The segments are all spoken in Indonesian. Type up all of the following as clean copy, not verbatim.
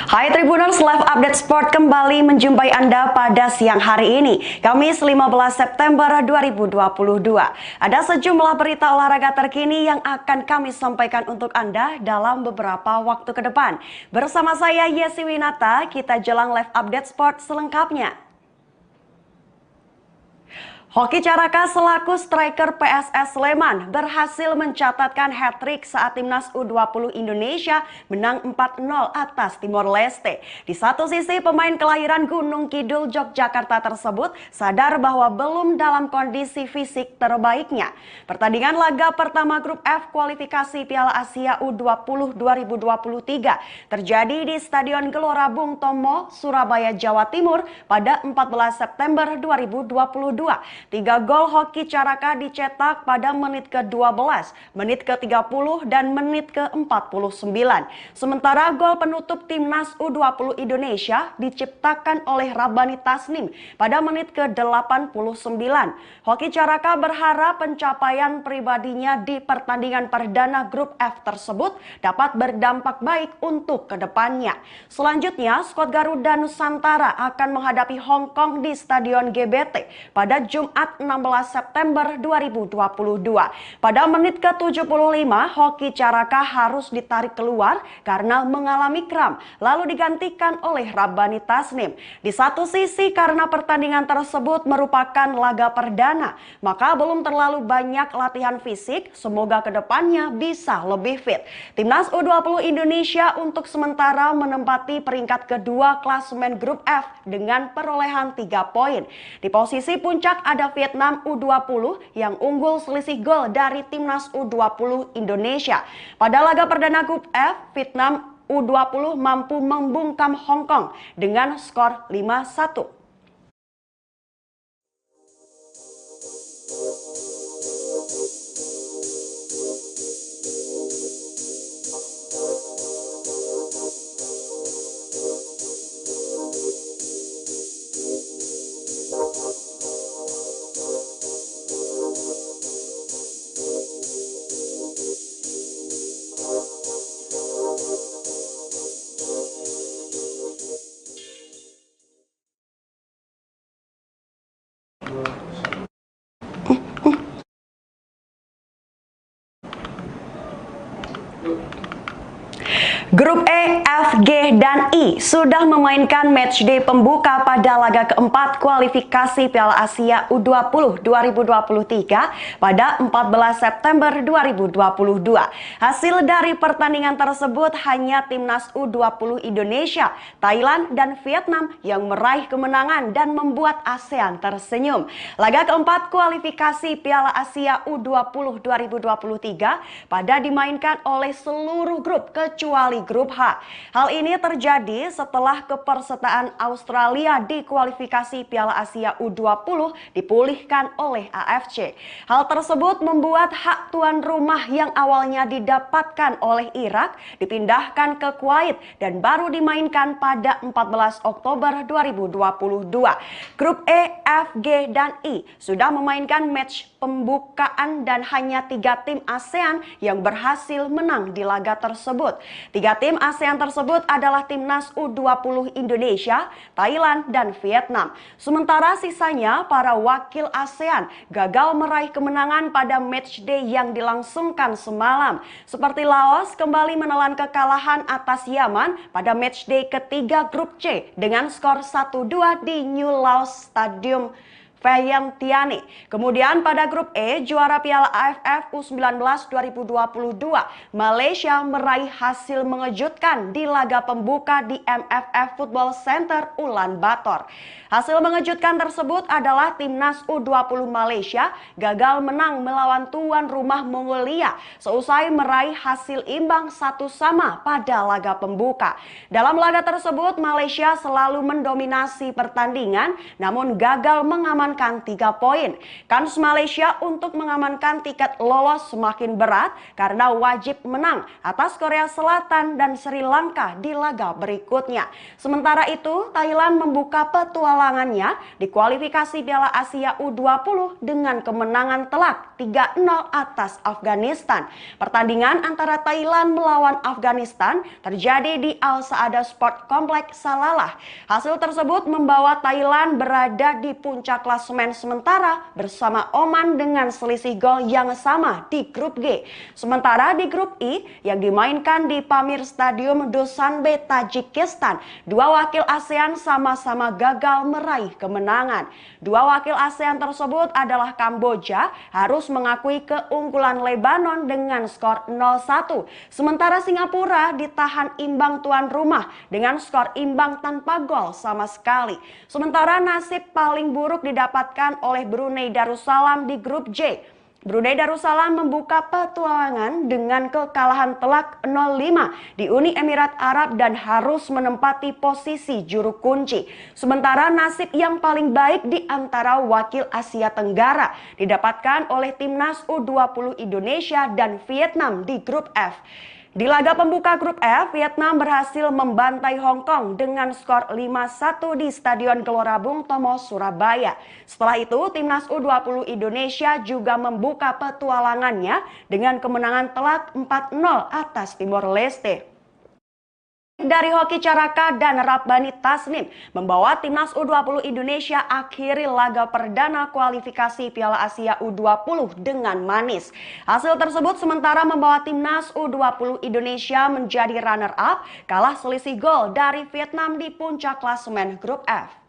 Hai Tribuners, live update sport kembali menjumpai Anda pada siang hari ini, Kamis 15 September 2022. Ada sejumlah berita olahraga terkini yang akan kami sampaikan untuk Anda dalam beberapa waktu ke depan. Bersama saya Yesi Winata, kita jelang live update sport selengkapnya. Hoki Caraka selaku striker PSS Sleman berhasil mencatatkan hat-trick saat timnas U20 Indonesia menang 4-0 atas Timor Leste. Di satu sisi, pemain kelahiran Gunung Kidul, Yogyakarta tersebut sadar bahwa belum dalam kondisi fisik terbaiknya. Pertandingan laga pertama grup F kualifikasi Piala Asia U20 2023 terjadi di Stadion Gelora Bung Tomo, Surabaya, Jawa Timur pada 14 September 2022. 3 gol Hoki Caraka dicetak pada menit ke-12, menit ke-30, dan menit ke-49. Sementara gol penutup timnas U20 Indonesia diciptakan oleh Rabbani Tasnim pada menit ke-89. Hoki Caraka berharap pencapaian pribadinya di pertandingan perdana grup F tersebut dapat berdampak baik untuk kedepannya. Selanjutnya, skuad Garuda Nusantara akan menghadapi Hong Kong di Stadion GBT pada Jumat 16 September 2022. Pada menit ke-75, Hoki Caraka harus ditarik keluar karena mengalami kram, lalu digantikan oleh Rabbani Tasnim. Di satu sisi, karena pertandingan tersebut merupakan laga perdana, maka belum terlalu banyak latihan fisik, semoga kedepannya bisa lebih fit. Timnas U20 Indonesia untuk sementara menempati peringkat kedua klasemen grup F dengan perolehan 3 poin. Di posisi puncak ada Vietnam U20 yang unggul selisih gol dari timnas U20 Indonesia. Pada laga perdana grup F, Vietnam U20 mampu membungkam Hong Kong dengan skor 5-1. Grup E, F, G, dan I sudah memainkan matchday pembuka pada laga keempat kualifikasi Piala Asia U20 2023 pada 14 September 2022. Hasil dari pertandingan tersebut hanya timnas U20 Indonesia, Thailand, dan Vietnam yang meraih kemenangan dan membuat ASEAN tersenyum. Laga keempat kualifikasi Piala Asia U20 2023 pada dimainkan oleh seluruh grup kecuali grup H. Hal ini terjadi setelah kepesertaan Australia di kualifikasi Piala Asia U20 dipulihkan oleh AFC. Hal tersebut membuat hak tuan rumah yang awalnya didapatkan oleh Irak dipindahkan ke Kuwait dan baru dimainkan pada 14 Oktober 2022. Grup E, F, G, dan I sudah memainkan match pembukaan dan hanya 3 tim ASEAN yang berhasil menang di laga tersebut. 3 tim ASEAN tersebut adalah timnas U20 Indonesia, Thailand, dan Vietnam. Sementara sisanya para wakil ASEAN gagal meraih kemenangan pada matchday yang dilangsungkan semalam. Seperti Laos kembali menelan kekalahan atas Yaman pada matchday ketiga grup C dengan skor 1-2 di New Laos Stadium Vientiane. Kemudian pada grup E, juara Piala AFF U19 2022, Malaysia meraih hasil mengejutkan di laga pembuka di MFF Football Center Ulaanbaatar. Hasil mengejutkan tersebut adalah timnas U20 Malaysia gagal menang melawan tuan rumah Mongolia seusai meraih hasil imbang 1-1 pada laga pembuka. Dalam laga tersebut, Malaysia selalu mendominasi pertandingan namun gagal mengamankan mengamankan 3 poin. Kans Malaysia untuk mengamankan tiket lolos semakin berat karena wajib menang atas Korea Selatan dan Sri Lanka di laga berikutnya. Sementara itu, Thailand membuka petualangannya di kualifikasi Piala Asia U20 dengan kemenangan telak 3-0 atas Afghanistan. Pertandingan antara Thailand melawan Afghanistan terjadi di Al Saada Sport Complex Salalah. Hasil tersebut membawa Thailand berada di puncak klasemen sementara bersama Oman dengan selisih gol yang sama di grup G. Sementara di grup I yang dimainkan di Pamir Stadium Dushanbe, Tajikistan, dua wakil ASEAN sama-sama gagal meraih kemenangan. Dua wakil ASEAN tersebut adalah Kamboja harus mengakui keunggulan Lebanon dengan skor 0-1. Sementara Singapura ditahan imbang tuan rumah dengan skor imbang tanpa gol sama sekali. Sementara nasib paling buruk didapatkan oleh Brunei Darussalam di grup J. Brunei Darussalam membuka petualangan dengan kekalahan telak 0-5 di Uni Emirat Arab dan harus menempati posisi juru kunci. Sementara nasib yang paling baik di antara wakil Asia Tenggara didapatkan oleh Timnas U20 Indonesia dan Vietnam di grup F. Di laga pembuka grup F, Vietnam berhasil membantai Hong Kong dengan skor 5-1 di Stadion Gelora Bung Tomo, Surabaya. Setelah itu, Timnas U20 Indonesia juga membuka petualangannya dengan kemenangan telak 4-0 atas Timor Leste. Dari Hoki Caraka dan Rabbani Tasnim membawa Timnas U20 Indonesia akhiri laga perdana kualifikasi Piala Asia U20 dengan manis. Hasil tersebut sementara membawa Timnas U20 Indonesia menjadi runner-up, kalah selisih gol dari Vietnam di puncak klasemen grup F.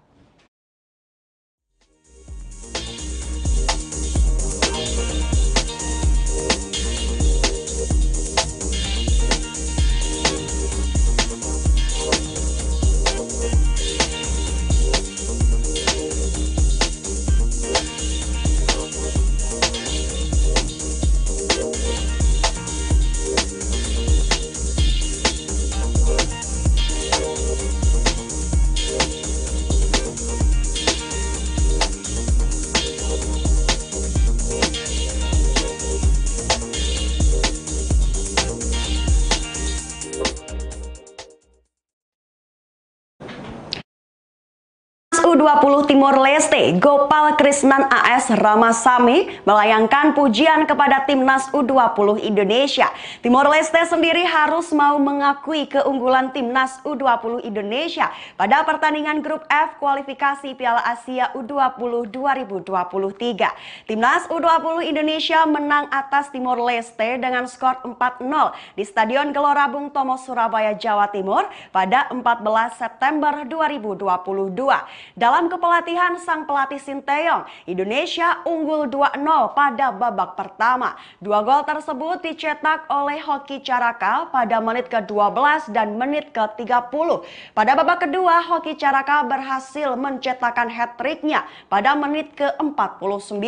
U20 Timor Leste, Gopal Krisnan AS Ramasamy melayangkan pujian kepada Timnas U20 Indonesia. Timor Leste sendiri harus mau mengakui keunggulan Timnas U20 Indonesia pada pertandingan grup F kualifikasi Piala Asia U20 2023. Timnas U20 Indonesia menang atas Timor Leste dengan skor 4-0 di Stadion Gelora Bung Tomo, Surabaya, Jawa Timur pada 14 September 2022. Dalam kepelatihan sang pelatih Sinteyong, Indonesia unggul 2-0 pada babak pertama. Dua gol tersebut dicetak oleh Hoki Caraka pada menit ke-12 dan menit ke-30. Pada babak kedua, Hoki Caraka berhasil mencetakkan hat-tricknya pada menit ke-49.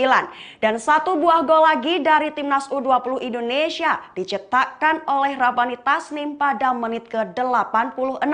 Dan satu buah gol lagi dari Timnas U20 Indonesia dicetakkan oleh Rabbani Tasnim pada menit ke-86.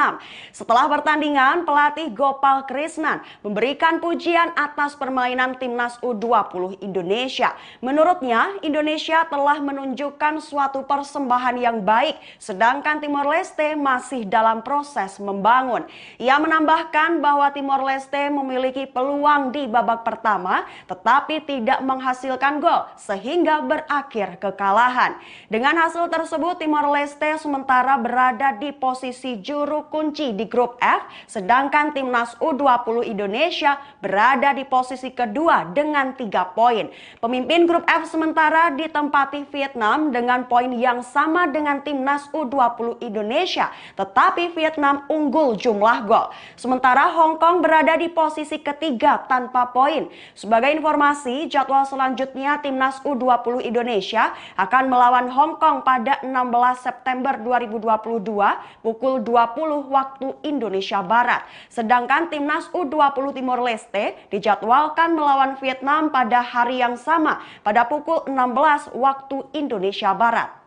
Setelah pertandingan, pelatih Gopal Krisnan memberikan pujian atas permainan Timnas U20 Indonesia. Menurutnya, Indonesia telah menunjukkan suatu persembahan yang baik, sedangkan Timor Leste masih dalam proses membangun. Ia menambahkan bahwa Timor Leste memiliki peluang di babak pertama, tetapi tidak menghasilkan gol, sehingga berakhir kekalahan. Dengan hasil tersebut, Timor Leste sementara berada di posisi juru kunci di grup F, sedangkan Timnas U20 Indonesia berada di posisi kedua dengan 3 poin. Pemimpin grup F sementara ditempati Vietnam dengan poin yang sama dengan Timnas U20 Indonesia, tetapi Vietnam unggul jumlah gol. Sementara Hong Kong berada di posisi ketiga tanpa poin. Sebagai informasi, jadwal selanjutnya Timnas U20 Indonesia akan melawan Hong Kong pada 16 September 2022 pukul 20 waktu Indonesia Barat. Sedangkan Timnas U20 Timor Leste dijadwalkan melawan Vietnam pada hari yang sama pada pukul 16 waktu Indonesia Barat.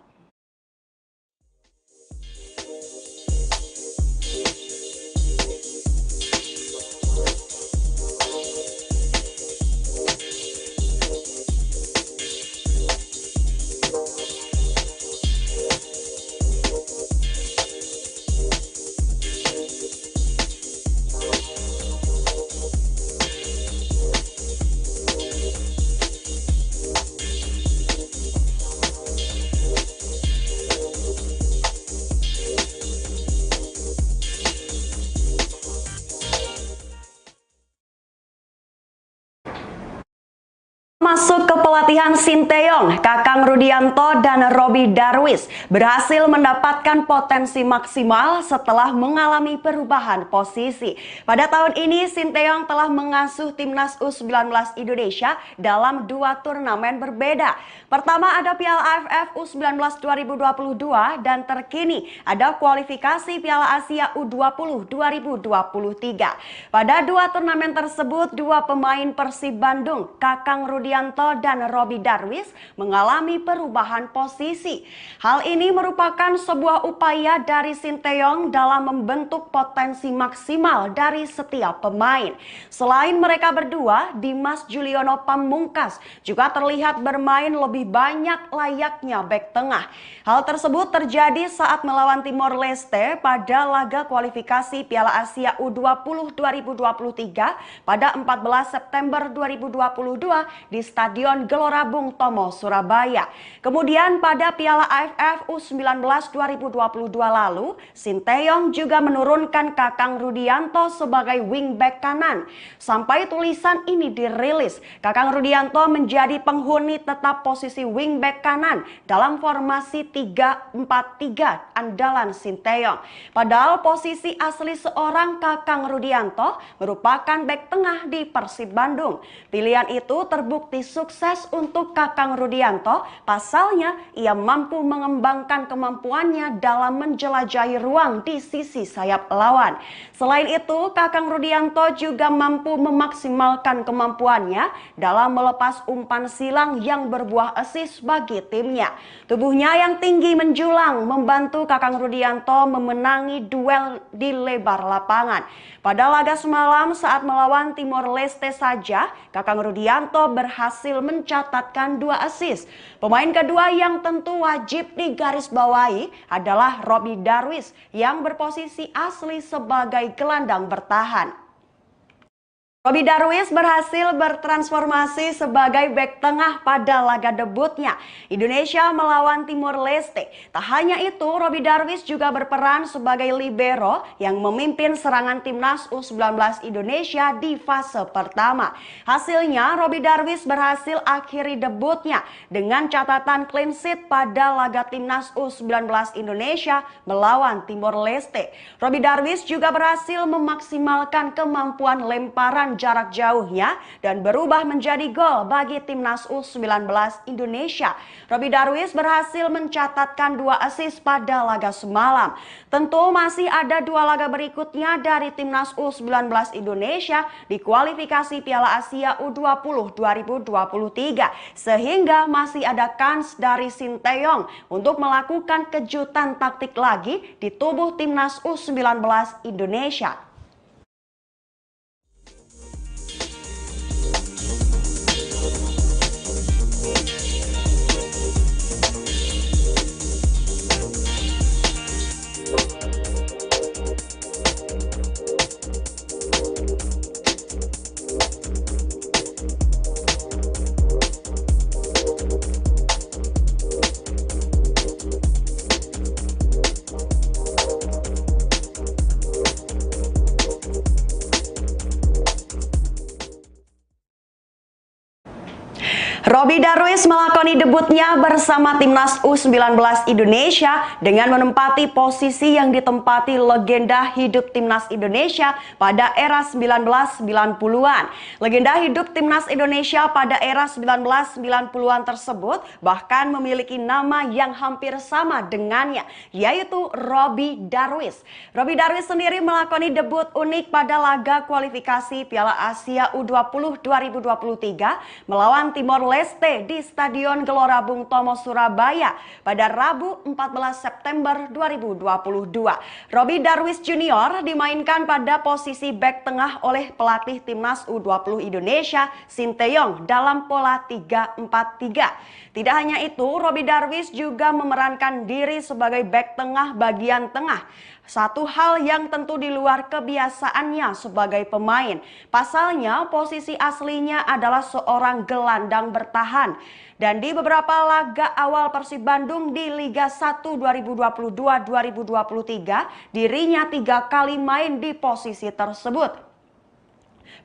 masuk ke pelatihan Sinteyong, Kakang Rudianto dan Robby Darwish berhasil mendapatkan potensi maksimal setelah mengalami perubahan posisi. Pada tahun ini, Sinteyong telah mengasuh timnas U19 Indonesia dalam 2 turnamen berbeda. Pertama ada Piala AFF U19 2022 dan terkini ada kualifikasi Piala Asia U20 2023. Pada 2 turnamen tersebut, 2 pemain Persib Bandung, Kakang Rudianto dan Robby Darwish mengalami perubahan posisi. Hal ini merupakan sebuah upaya dari Sinteyong dalam membentuk potensi maksimal dari setiap pemain. Selain mereka berdua, Dimas Juliono Pamungkas juga terlihat bermain lebih banyak layaknya bek tengah. Hal tersebut terjadi saat melawan Timor Leste pada laga kualifikasi Piala Asia U20 2023 pada 14 September 2022 di Stadion Gelora Bung Tomo, Surabaya. Kemudian pada Piala AFF U19 2022 lalu, Sinteyong juga menurunkan Kakang Rudianto sebagai wingback kanan. Sampai tulisan ini dirilis, Kakang Rudianto menjadi penghuni tetap posisi wingback kanan dalam formasi 3-4-3 andalan Sinteyong. Padahal posisi asli seorang Kakang Rudianto merupakan bek tengah di Persib Bandung. Pilihan itu terbukti sukses untuk Kakang Rudianto, pasalnya ia mampu mengembangkan kemampuannya dalam menjelajahi ruang di sisi sayap lawan. Selain itu, Kakang Rudianto juga mampu memaksimalkan kemampuannya dalam melepas umpan silang yang berbuah assist bagi timnya. Tubuhnya yang tinggi menjulang membantu Kakang Rudianto memenangi duel di lebar lapangan. Pada laga semalam saat melawan Timor Leste saja, Kakang Rudianto berhasil mencatatkan 2 assist. Pemain kedua yang tentu wajib digarisbawahi adalah Robby Darwish yang berposisi asli sebagai gelandang bertahan. Robby Darwish berhasil bertransformasi sebagai bek tengah pada laga debutnya Indonesia melawan Timor Leste. Tak hanya itu, Robby Darwish juga berperan sebagai libero yang memimpin serangan timnas U19 Indonesia di fase pertama. Hasilnya, Robby Darwish berhasil akhiri debutnya dengan catatan clean sheet pada laga timnas U19 Indonesia melawan Timor Leste. Robby Darwish juga berhasil memaksimalkan kemampuan lemparan jarak jauhnya dan berubah menjadi gol bagi timnas U19 Indonesia. Robby Darwish berhasil mencatatkan 2 assist pada laga semalam. Tentu masih ada 2 laga berikutnya dari timnas U19 Indonesia di kualifikasi Piala Asia U20 2023 sehingga masih ada kans dari Sinteyong untuk melakukan kejutan taktik lagi di tubuh timnas U19 Indonesia. Robby Darwish melakoni debutnya bersama timnas U19 Indonesia dengan menempati posisi yang ditempati legenda hidup timnas Indonesia pada era 1990-an. Legenda hidup timnas Indonesia pada era 1990-an tersebut bahkan memiliki nama yang hampir sama dengannya, yaitu Robby Darwish. Robby Darwish sendiri melakoni debut unik pada laga kualifikasi Piala Asia U20 2023 melawan Timor Leste di Stadion Gelora Bung Tomo, Surabaya pada Rabu 14 September 2022. Robby Darwish Junior dimainkan pada posisi bek tengah oleh pelatih timnas U20 Indonesia Sinteyong dalam pola 3-4-3. Tidak hanya itu, Robby Darwish juga memerankan diri sebagai bek tengah bagian tengah. Satu hal yang tentu di luar kebiasaannya sebagai pemain. Pasalnya posisi aslinya adalah seorang gelandang bertahan. Dan di beberapa laga awal Persib Bandung di Liga 1 2022-2023, dirinya 3 kali main di posisi tersebut.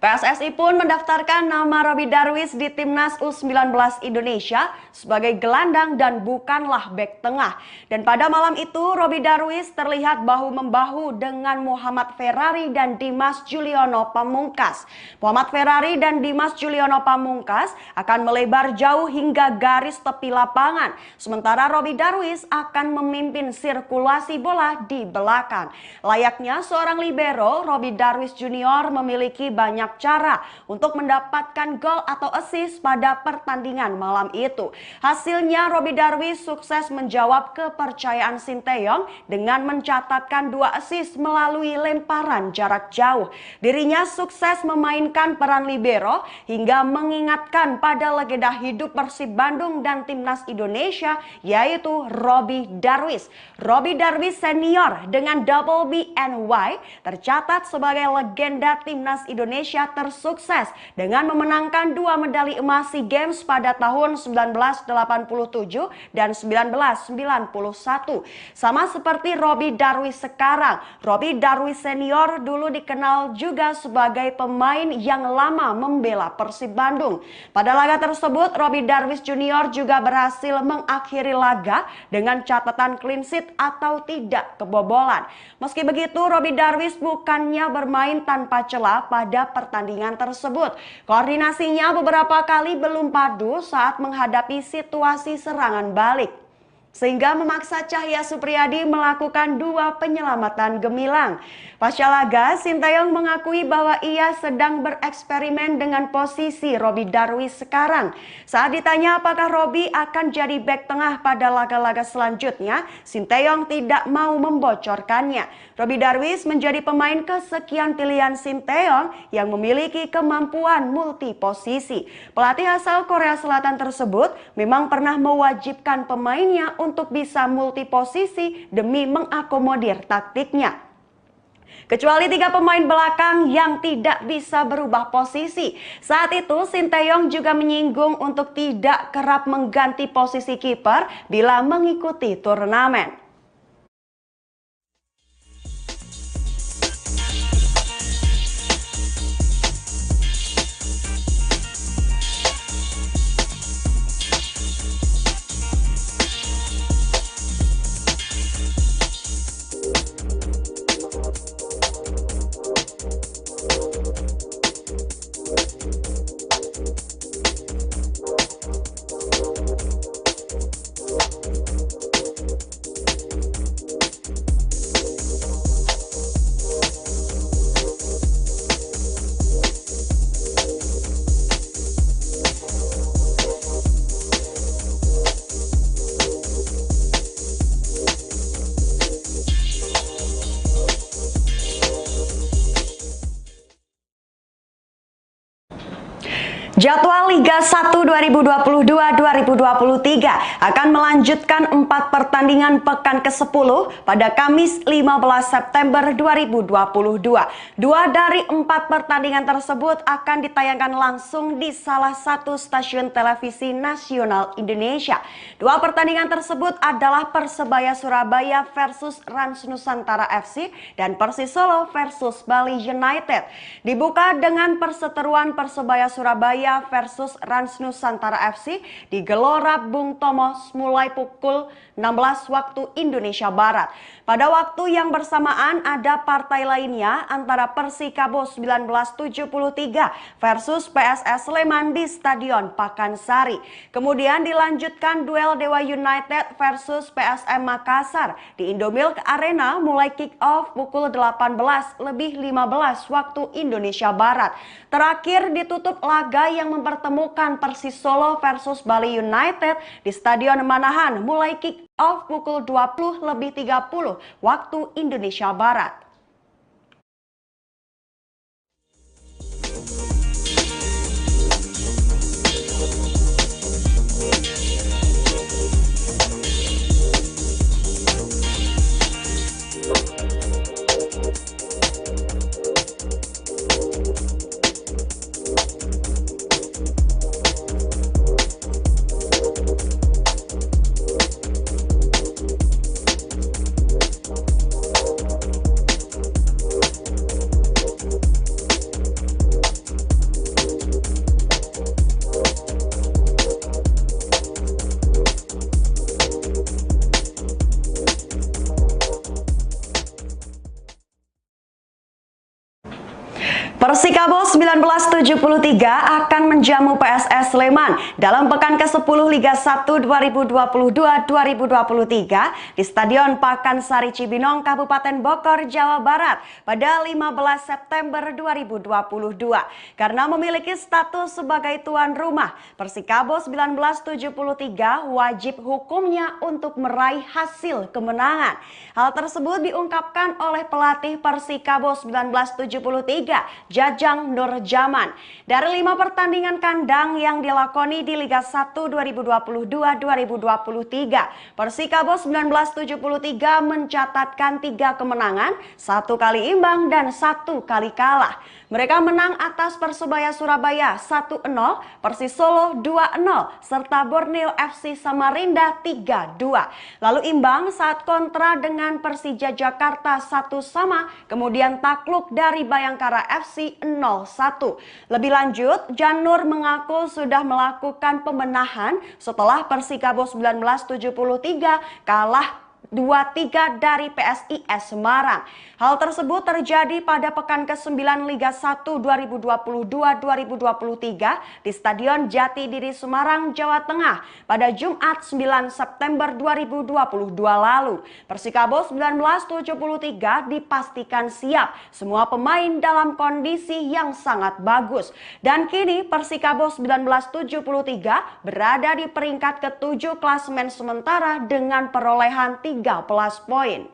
PSSI pun mendaftarkan nama Robby Darwish di Timnas U19 Indonesia sebagai gelandang dan bukanlah bek tengah. Dan pada malam itu Robby Darwish terlihat bahu-membahu dengan Muhammad Ferrari dan Dimas Juliono Pamungkas. Muhammad Ferrari dan Dimas Juliono Pamungkas akan melebar jauh hingga garis tepi lapangan. Sementara Robby Darwish akan memimpin sirkulasi bola di belakang. Layaknya seorang libero, Robby Darwish Junior memiliki banyak cara untuk mendapatkan gol atau assist pada pertandingan malam itu. Hasilnya Robby Darwish sukses menjawab kepercayaan Sinteyong dengan mencatatkan 2 assist melalui lemparan jarak jauh. Dirinya sukses memainkan peran libero hingga mengingatkan pada legenda hidup Persib Bandung dan Timnas Indonesia, yaitu Robby Darwish. Robby Darwish senior dengan double BNY tercatat sebagai legenda Timnas Indonesia tersukses dengan memenangkan 2 medali emas SEA Games pada tahun 1987 dan 1991. Sama seperti Robby Darwish sekarang, Robby Darwish senior dulu dikenal juga sebagai pemain yang lama membela Persib Bandung. Pada laga tersebut, Robby Darwish Junior juga berhasil mengakhiri laga dengan catatan clean sheet atau tidak kebobolan. Meski begitu, Robby Darwish bukannya bermain tanpa celah pada pertandingan tersebut. Koordinasinya beberapa kali belum padu saat menghadapi situasi serangan balik, sehingga memaksa Cahya Supriyadi melakukan 2 penyelamatan gemilang. Pasca laga, Sinteyong mengakui bahwa ia sedang bereksperimen dengan posisi Robby Darwish sekarang. Saat ditanya apakah Robby akan jadi bek tengah pada laga-laga selanjutnya, Sinteyong tidak mau membocorkannya. Robby Darwish menjadi pemain kesekian pilihan Sinteyong yang memiliki kemampuan multi posisi. Pelatih asal Korea Selatan tersebut memang pernah mewajibkan pemainnya untuk bisa multi posisi demi mengakomodir taktiknya. Kecuali 3 pemain belakang yang tidak bisa berubah posisi. Saat itu Sinteyong juga menyinggung untuk tidak kerap mengganti posisi kiper bila mengikuti turnamen. Jadwal Liga 1 2022-2023 akan melanjutkan 4 pertandingan pekan ke-10 pada Kamis 15 September 2022. 2 dari 4 pertandingan tersebut akan ditayangkan langsung di salah satu stasiun televisi nasional Indonesia. 2 pertandingan tersebut adalah Persebaya Surabaya versus Rans Nusantara FC dan Persis Solo versus Bali United. Dibuka dengan perseteruan Persebaya Surabaya versus Rans Nusantara FC di Gelora Bung Tomo mulai pukul 16 waktu Indonesia Barat. Pada waktu yang bersamaan ada partai lainnya antara Persikabo 1973 versus PSS Sleman di Stadion Pakansari. Kemudian dilanjutkan duel Dewa United versus PSM Makassar di Indomilk Arena mulai kick off pukul 18:15 waktu Indonesia Barat. Terakhir ditutup laga yang mempertemukan Persis Solo versus Bali United di Stadion Manahan mulai kick off pukul 20:30 waktu Indonesia Barat. Persikabo 1973 akan menjamu PSS Sleman dalam pekan ke-10 Liga 1 2022-2023 di Stadion Pakansari Cibinong, Kabupaten Bogor, Jawa Barat pada 15 September 2022. Karena memiliki status sebagai tuan rumah, Persikabo 1973 wajib hukumnya untuk meraih hasil kemenangan. Hal tersebut diungkapkan oleh pelatih Persikabo 1973 Jajang Nurjaman. Dari 5 pertandingan kandang yang dilakoni di Liga 1 2022-2023, Persikabo 1973 mencatatkan 3 kemenangan, 1 kali imbang dan 1 kali kalah. Mereka menang atas Persebaya Surabaya 1-0, Persis Solo 2-0, serta Borneo FC Samarinda 3-2. Lalu imbang saat kontra dengan Persija Jakarta 1-1, kemudian takluk dari Bayangkara FC 0-1. Lebih lanjut, Janur mengaku sudah melakukan pembenahan setelah Persikabo 1973 kalah 2-3 dari PSIS Semarang. Hal tersebut terjadi pada pekan ke-9 Liga 1 2022-2023 di Stadion Jatidiri Semarang, Jawa Tengah pada Jumat 9 September 2022 lalu. Persikabo 1973 dipastikan siap, semua pemain dalam kondisi yang sangat bagus. Dan kini Persikabo 1973 berada di peringkat ke-7 klasemen sementara dengan perolehan 13 poin.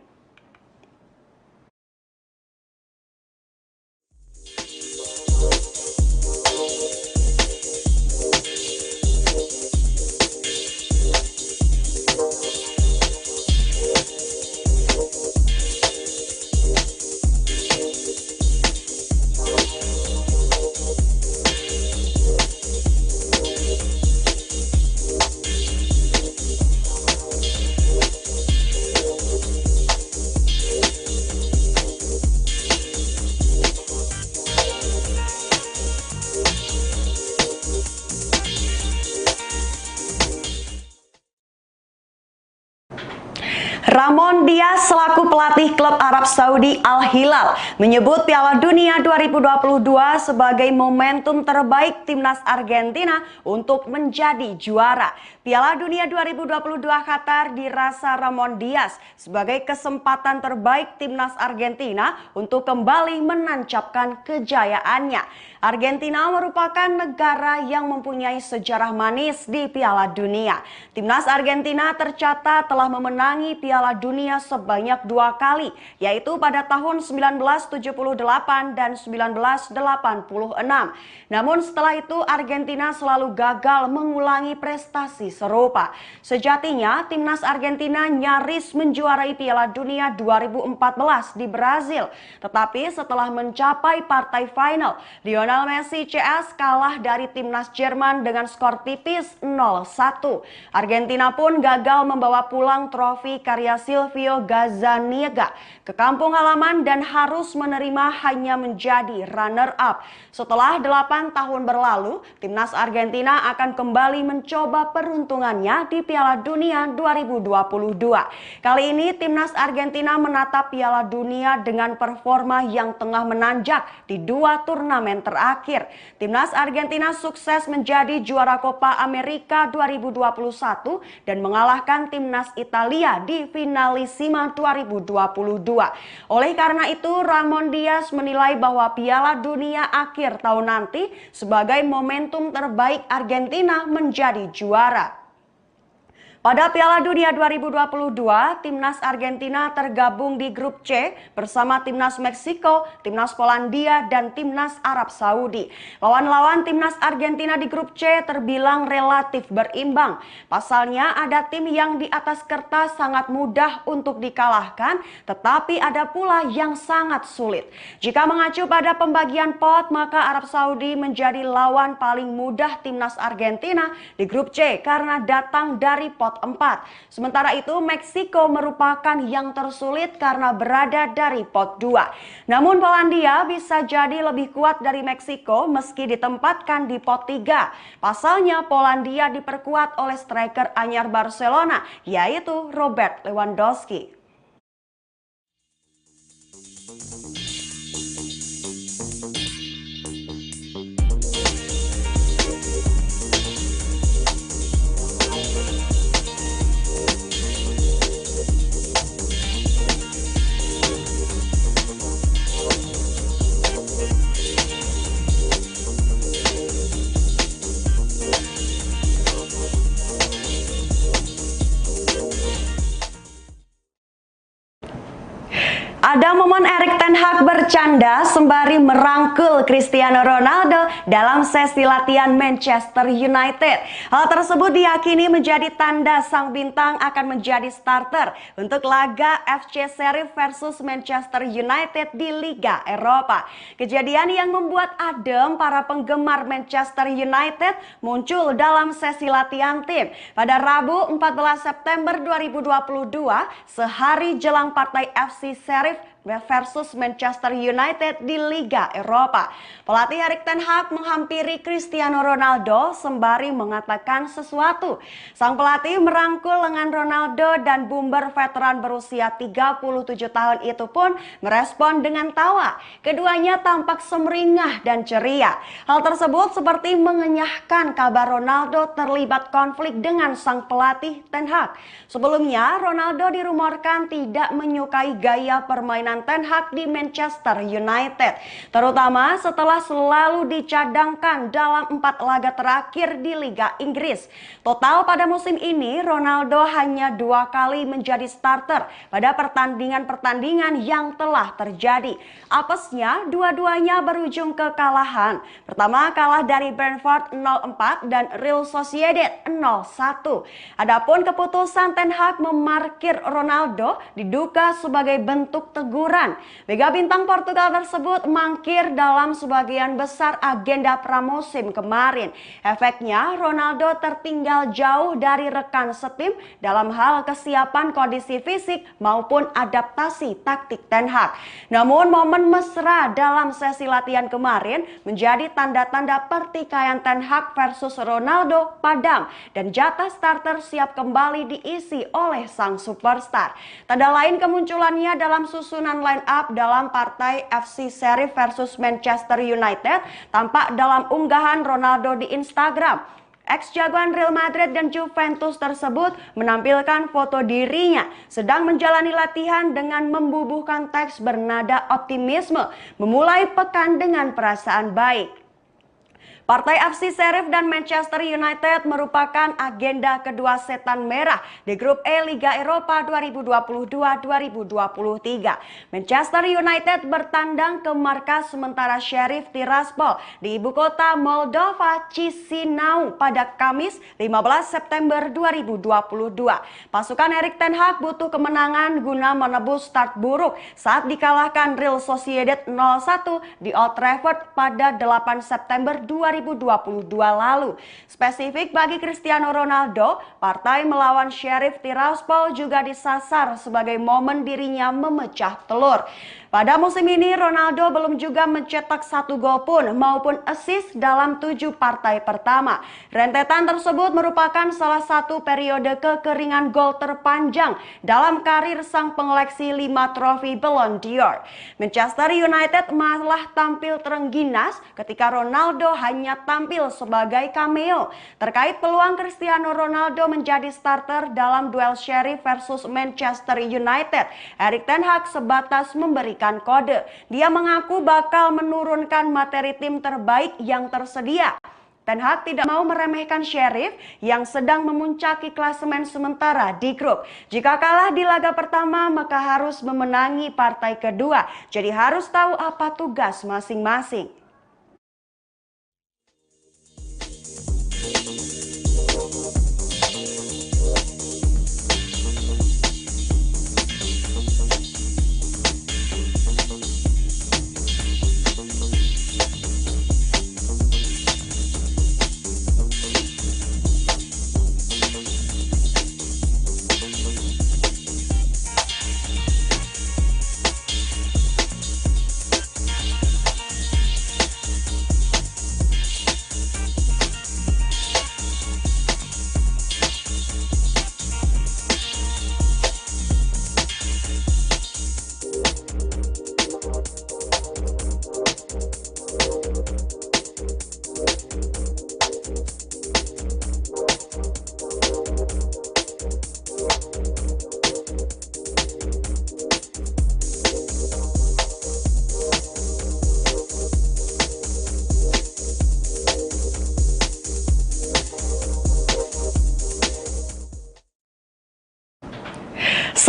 Ramon Diaz selaku pelatih klub Arab Saudi Al Hilal menyebut Piala Dunia 2022 sebagai momentum terbaik timnas Argentina untuk menjadi juara. Piala Dunia 2022 Qatar dirasa Ramon Diaz sebagai kesempatan terbaik timnas Argentina untuk kembali menancapkan kejayaannya. Argentina merupakan negara yang mempunyai sejarah manis di Piala Dunia. Timnas Argentina tercatat telah memenangi Piala Dunia sebanyak 2 kali, yaitu pada tahun 1978 dan 1986. Namun setelah itu Argentina selalu gagal mengulangi prestasi serupa. Sejatinya timnas Argentina nyaris menjuarai Piala Dunia 2014 di Brazil. Tetapi setelah mencapai partai final, Lionel Messi CS kalah dari timnas Jerman dengan skor tipis 0-1. Argentina pun gagal membawa pulang trofi karya Silvio Gazzaniga ke kampung halaman dan harus menerima hanya menjadi runner-up. Setelah 8 tahun berlalu, timnas Argentina akan kembali mencoba peruntungannya di Piala Dunia 2022. Kali ini timnas Argentina menatap Piala Dunia dengan performa yang tengah menanjak di 2 turnamen terakhir. Timnas Argentina sukses menjadi juara Copa America 2021 dan mengalahkan timnas Italia di Finalissima 2022. Oleh karena itu, Ramon Diaz menilai bahwa Piala Dunia akhir tahun nanti sebagai momentum terbaik Argentina menjadi juara. Pada Piala Dunia 2022, timnas Argentina tergabung di grup C bersama timnas Meksiko, timnas Polandia, dan timnas Arab Saudi. Lawan-lawan timnas Argentina di grup C terbilang relatif berimbang. Pasalnya ada tim yang di atas kertas sangat mudah untuk dikalahkan, tetapi ada pula yang sangat sulit. Jika mengacu pada pembagian pot, maka Arab Saudi menjadi lawan paling mudah timnas Argentina di grup C karena datang dari pot 4. Sementara itu Meksiko merupakan yang tersulit karena berada dari pot 2. Namun Polandia bisa jadi lebih kuat dari Meksiko meski ditempatkan di pot 3. Pasalnya Polandia diperkuat oleh striker anyar Barcelona yaitu Robert Lewandowski. Ada momen Erik ten Hag bercanda sembari merangkul Cristiano Ronaldo dalam sesi latihan Manchester United. Hal tersebut diyakini menjadi tanda sang bintang akan menjadi starter untuk laga FC Sheriff versus Manchester United di Liga Eropa. Kejadian yang membuat adem para penggemar Manchester United muncul dalam sesi latihan tim pada Rabu 14 September 2022, sehari jelang partai FC Sheriff versus Manchester United di Liga Eropa. Pelatih Erik ten Hag menghampiri Cristiano Ronaldo sembari mengatakan sesuatu. Sang pelatih merangkul lengan Ronaldo dan boomer veteran berusia 37 tahun itu pun merespon dengan tawa. Keduanya tampak sumringah dan ceria. Hal tersebut seperti mengenyahkan kabar Ronaldo terlibat konflik dengan sang pelatih ten Hag. Sebelumnya, Ronaldo dirumorkan tidak menyukai gaya permainan ten Hag di Manchester United, terutama setelah selalu dicadangkan dalam 4 laga terakhir di Liga Inggris. Total pada musim ini, Ronaldo hanya 2 kali menjadi starter pada pertandingan-pertandingan yang telah terjadi. Apesnya, dua-duanya berujung kekalahan. Pertama kalah dari Brentford 0-4 dan Real Sociedad 0-1. Adapun keputusan ten Hag memarkir Ronaldo diduga sebagai bentuk teguran. Mega bintang Portugal tersebut mangkir dalam sebagian besar agenda pramusim kemarin. Efeknya, Ronaldo tertinggal jauh dari rekan setim dalam hal kesiapan kondisi fisik maupun adaptasi taktik ten Hag. Namun momen mesra dalam sesi latihan kemarin menjadi tanda-tanda pertikaian ten Hag versus Ronaldo padam dan jatah starter siap kembali diisi oleh sang superstar. Tanda lain kemunculannya dalam susunan line up dalam partai FC Sheriff versus Manchester United tampak dalam unggahan Ronaldo di Instagram. Ex-jagoan Real Madrid dan Juventus tersebut menampilkan foto dirinya sedang menjalani latihan dengan membubuhkan teks bernada optimisme, memulai pekan dengan perasaan baik. Partai FC Sheriff dan Manchester United merupakan agenda kedua setan merah di grup E Liga Eropa 2022-2023. Manchester United bertandang ke markas sementara Sheriff Tiraspol di ibu kota Moldova, Chisinau pada Kamis 15 September 2022. Pasukan Erik ten Hag butuh kemenangan guna menebus start buruk saat dikalahkan Real Sociedad 0-1 di Old Trafford pada 8 September 2022 lalu. Spesifik bagi Cristiano Ronaldo, partai melawan Sheriff Tiraspol juga disasar sebagai momen dirinya memecah telur. Pada musim ini, Ronaldo belum juga mencetak 1 gol pun maupun assist dalam 7 partai pertama. Rentetan tersebut merupakan salah satu periode kekeringan gol terpanjang dalam karir sang pengoleksi 5 trofi Ballon d'Or. Manchester United malah tampil terengginas ketika Ronaldo hanya tampil sebagai cameo. Terkait peluang Cristiano Ronaldo menjadi starter dalam duel Sheriff versus Manchester United, Erik ten Hag sebatas memberikan kode. Dia mengaku bakal menurunkan materi tim terbaik yang tersedia. Ten Hag tidak mau meremehkan Sheriff yang sedang memuncaki klasemen sementara di grup. Jika kalah di laga pertama, maka harus memenangi partai kedua. Jadi harus tahu apa tugas masing-masing.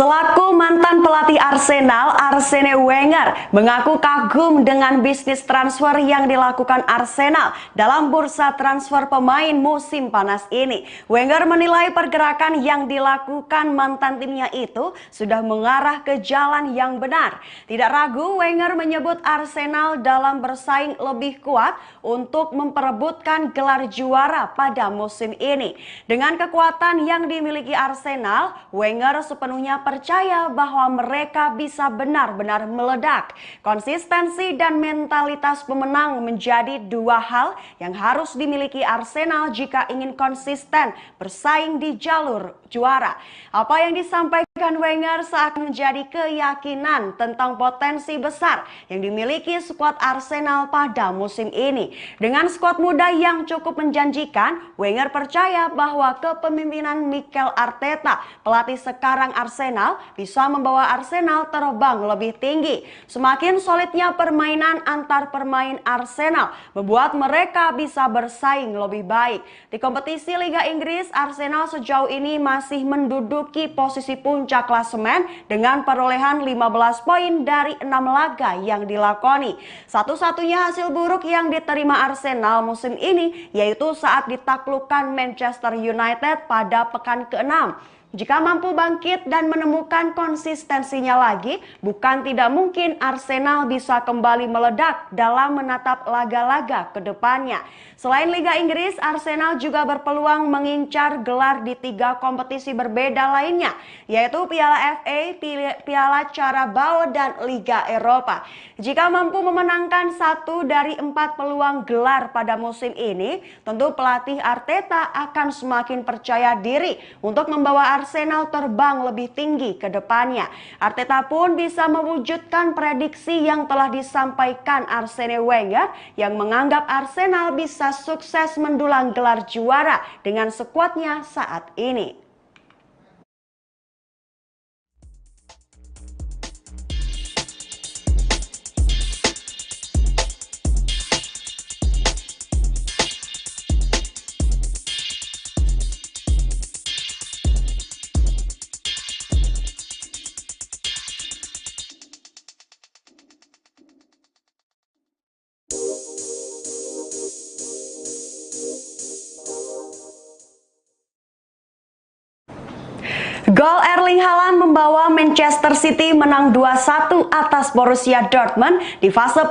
Selaku mantan pelatih Arsenal, Arsene Wenger mengaku kagum dengan bisnis transfer yang dilakukan Arsenal dalam bursa transfer pemain musim panas ini. Wenger menilai pergerakan yang dilakukan mantan timnya itu sudah mengarah ke jalan yang benar. Tidak ragu, Wenger menyebut Arsenal dalam bersaing lebih kuat untuk memperebutkan gelar juara pada musim ini. Dengan kekuatan yang dimiliki Arsenal, Wenger sepenuhnya percaya bahwa mereka bisa benar-benar meledak. Konsistensi dan mentalitas pemenang menjadi dua hal yang harus dimiliki Arsenal jika ingin konsisten bersaing di jalur juara. Apa yang disampaikan Wenger seakan menjadi keyakinan tentang potensi besar yang dimiliki skuad Arsenal pada musim ini. Dengan skuad muda yang cukup menjanjikan, Wenger percaya bahwa kepemimpinan Mikel Arteta, pelatih sekarang Arsenal, bisa membawa Arsenal terbang lebih tinggi. Semakin solidnya permainan antar pemain Arsenal membuat mereka bisa bersaing lebih baik. Di kompetisi Liga Inggris, Arsenal sejauh ini masih menduduki posisi puncak klasemen dengan perolehan 15 poin dari 6 laga yang dilakoni. Satu-satunya hasil buruk yang diterima Arsenal musim ini yaitu saat ditaklukkan Manchester United pada pekan ke-6. Jika mampu bangkit dan menemukan konsistensinya lagi, bukan tidak mungkin Arsenal bisa kembali meledak dalam menatap laga-laga ke depannya. Selain Liga Inggris, Arsenal juga berpeluang mengincar gelar di 3 kompetisi berbeda lainnya, yaitu Piala FA, Piala Carabao, dan Liga Eropa. Jika mampu memenangkan 1 dari 4 peluang gelar pada musim ini, tentu pelatih Arteta akan semakin percaya diri untuk membawa Arsenal terbang lebih tinggi ke depannya. Arteta pun bisa mewujudkan prediksi yang telah disampaikan Arsene Wenger yang menganggap Arsenal bisa sukses mendulang gelar juara dengan skuadnya saat ini. Gol Erling Haaland membawa Manchester City menang 2-1 atas Borussia Dortmund di fase